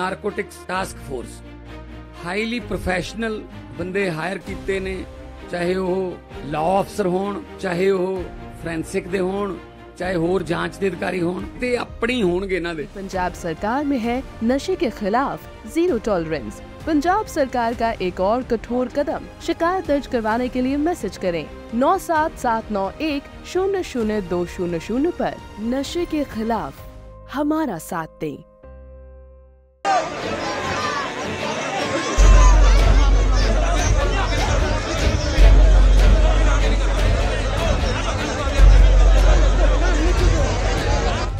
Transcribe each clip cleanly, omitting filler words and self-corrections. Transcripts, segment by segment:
Narcotics task force highly professional बंदे higher कीते ने, चाहे वो लॉ अफसर होण, चाहे वो फोरेंसिक दे होण, चाहे होर जांच दे अधिकारी होण, ते अपनी होणगे इन्हां दे। पंजाब सरकार में है नशे के खिलाफ जीरो टॉलरेंस। पंजाब सरकार का एक और कठोर कदम। शिकायत दर्ज करवाने के लिए मैसेज करें 9779100200 पर। नशे के खिलाफ हमारा साथ दें।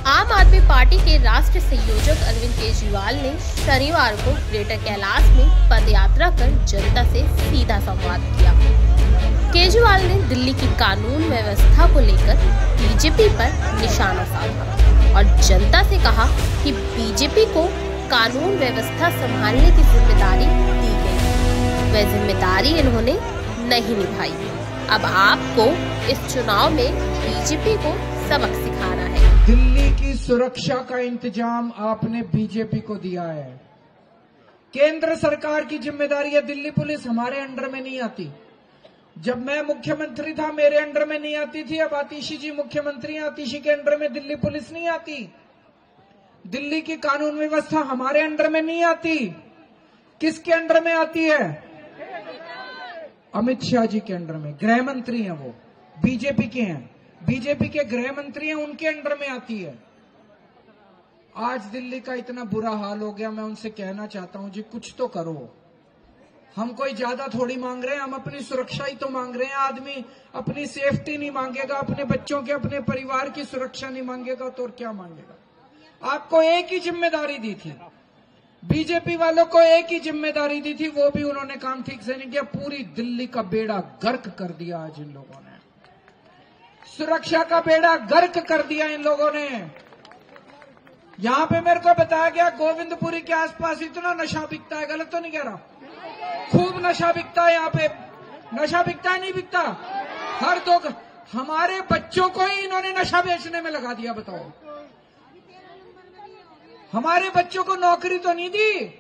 आम आदमी पार्टी के राष्ट्रीय संयोजक अरविंद केजरीवाल ने शनिवार को ग्रेटर कैलाश में पदयात्रा कर जनता से सीधा संवाद किया। केजरीवाल ने दिल्ली की कानून व्यवस्था को लेकर बीजेपी पर निशाना साधा और जनता से कहा कि बीजेपी को कानून व्यवस्था संभालने की जिम्मेदारी दी गई, वह जिम्मेदारी इन्होंने नहीं निभाई। अब आपको इस चुनाव में बीजेपी को सबक सिखाना है। दिल्ली की सुरक्षा का इंतजाम आपने बीजेपी को दिया है। केंद्र सरकार की जिम्मेदारी है। दिल्ली पुलिस हमारे अंडर में नहीं आती। जब मैं मुख्यमंत्री था मेरे अंडर में नहीं आती थी। अब आतिशी जी मुख्यमंत्री हैं, आतिशी के अंडर में दिल्ली पुलिस नहीं आती। दिल्ली की कानून व्यवस्था हमारे अंडर में नहीं आती। किसके अंडर में आती है? अमित शाह जी के अंडर में। गृह मंत्री हैं वो, बीजेपी के हैं, बीजेपी के गृह मंत्री हैं, उनके अंडर में आती है। आज दिल्ली का इतना बुरा हाल हो गया, मैं उनसे कहना चाहता हूं जी कुछ तो करो। हम कोई ज्यादा थोड़ी मांग रहे हैं, हम अपनी सुरक्षा ही तो मांग रहे हैं। आदमी अपनी सेफ्टी नहीं मांगेगा, अपने बच्चों के, अपने परिवार की सुरक्षा नहीं मांगेगा तो और क्या मांगेगा? आपको एक ही जिम्मेदारी दी थी, बीजेपी वालों को एक ही जिम्मेदारी दी थी, वो भी उन्होंने काम ठीक से नहीं किया। पूरी दिल्ली का बेड़ा गर्क कर दिया आज इन लोगों ने। सुरक्षा का बेड़ा गर्क कर दिया इन लोगों ने। यहां पे मेरे को बताया गया गोविंदपुरी के आसपास इतना नशा बिकता है। गलत तो नहीं कह रहा? खूब नशा बिकता है यहाँ पे। नशा बिकता है नहीं बिकता? हर दो हमारे बच्चों को ही इन्होंने नशा बेचने में लगा दिया। बताओ, हमारे बच्चों को नौकरी तो नहीं दी,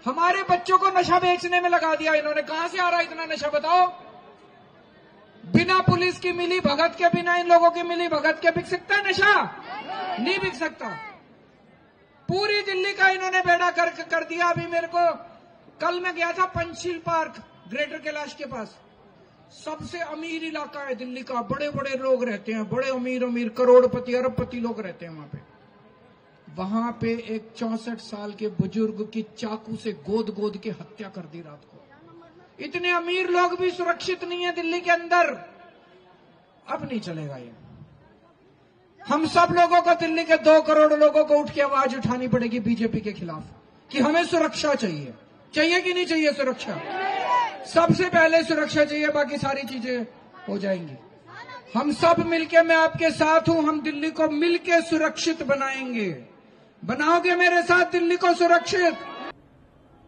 हमारे बच्चों को नशा बेचने में लगा दिया इन्होंने। कहां से आ रहा है इतना नशा बताओ? बिना पुलिस की मिली भगत के, बिना इन लोगों की मिली भगत के बिक सकता है नशा? नहीं बिक सकता। पूरी दिल्ली का इन्होंने बेड़ा गर्क कर दिया। अभी मेरे को कल मैं गया था पंचशील पार्क ग्रेटर कैलाश के पास। सबसे अमीर इलाका है दिल्ली का, बड़े बड़े लोग रहते हैं, बड़े अमीर अमीर करोड़पति अरबपति लोग रहते हैं वहां पे। वहां पे एक 64 साल के बुजुर्ग की चाकू से गोद गोद के हत्या कर दी रात को। इतने अमीर लोग भी सुरक्षित नहीं है दिल्ली के अंदर। अब नहीं चलेगा ये। हम सब लोगों को, दिल्ली के 2 करोड़ लोगों को उठ के आवाज उठानी पड़ेगी बीजेपी के खिलाफ कि हमें सुरक्षा चाहिए। चाहिए कि नहीं चाहिए सुरक्षा? सबसे पहले सुरक्षा चाहिए, बाकी सारी चीजें हो जाएंगी। हम सब मिलके, मैं आपके साथ हूं, हम दिल्ली को मिलके सुरक्षित बनाएंगे। बनाओगे मेरे साथ दिल्ली को सुरक्षित?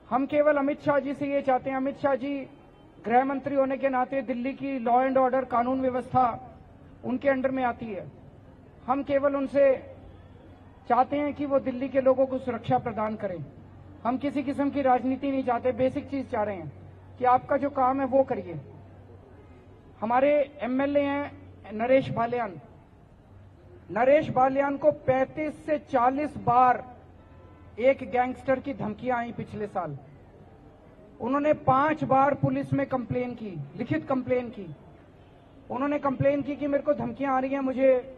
हम केवल अमित शाह जी से ये चाहते हैं, अमित शाह जी गृह मंत्री होने के नाते दिल्ली की लॉ एंड ऑर्डर कानून व्यवस्था उनके अंडर में आती है। हम केवल उनसे चाहते हैं कि वो दिल्ली के लोगों को सुरक्षा प्रदान करें। हम किसी किस्म की राजनीति नहीं चाहते, बेसिक चीज चाह रहे हैं कि आपका जो काम है वो करिए। हमारे एमएलए हैं नरेश बालियान। नरेश बालियान को 35 से 40 बार एक गैंगस्टर की धमकियां आई पिछले साल। उन्होंने 5 बार पुलिस में कंप्लेन की, लिखित कंप्लेन की। उन्होंने कंप्लेन की कि मेरे को धमकियां आ रही हैं, मुझे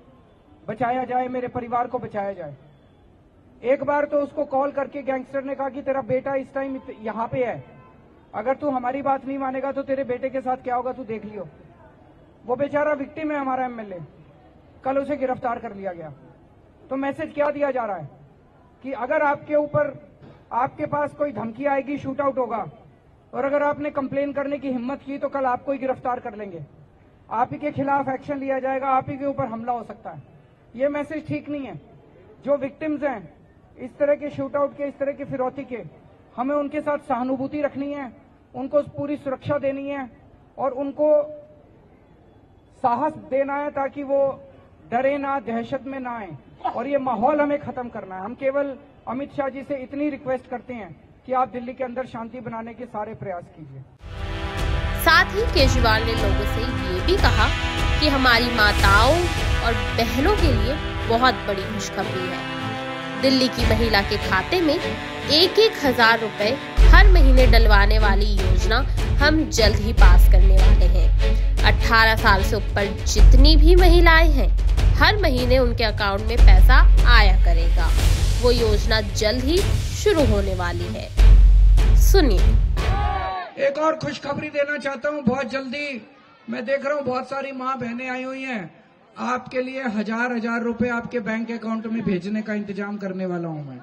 बचाया जाए, मेरे परिवार को बचाया जाए। एक बार तो उसको कॉल करके गैंगस्टर ने कहा कि तेरा बेटा इस टाइम यहां पे है, अगर तू हमारी बात नहीं मानेगा तो तेरे बेटे के साथ क्या होगा तू देख लियो। वो बेचारा विक्टिम है हमारा एमएलए। कल उसे गिरफ्तार कर लिया गया। तो मैसेज क्या दिया जा रहा है कि अगर आपके ऊपर, आपके पास कोई धमकी आएगी, शूट आउट होगा, और अगर आपने कंप्लेन करने की हिम्मत की तो कल आपको ही गिरफ्तार कर लेंगे, आप ही के खिलाफ एक्शन लिया जाएगा, आप ही के ऊपर हमला हो सकता है। ये मैसेज ठीक नहीं है। जो विक्टिम्स हैं इस तरह के शूट आउट के, इस तरह की फिरौती के, हमें उनके साथ सहानुभूति रखनी है, उनको पूरी सुरक्षा देनी है और उनको साहस देना है ताकि वो डरे ना, दहशत में ना आए, और ये माहौल हमें खत्म करना है। हम केवल अमित शाह जी से इतनी रिक्वेस्ट करते हैं कि आप दिल्ली के अंदर शांति बनाने के सारे प्रयास कीजिए। साथ ही केजरीवाल ने लोगों से ये भी कहा कि हमारी माताओं और बहनों के लिए बहुत बड़ी खुशखबरी है। दिल्ली की महिला के खाते में 1,000 रुपए हर महीने डलवाने वाली योजना हम जल्द ही पास करने वाले हैं। 18 साल से ऊपर जितनी भी महिलाएं हैं, हर महीने उनके अकाउंट में पैसा आया करेगा। वो योजना जल्द ही शुरू होने वाली है। सुनिए। एक और खुशखबरी देना चाहता हूं, बहुत जल्दी मैं देख रहा हूं बहुत सारी माँ बहनें आई हुई हैं, आपके लिए 1,000 रुपए आपके बैंक अकाउंट में भेजने का इंतजाम करने वाला हूं मैं।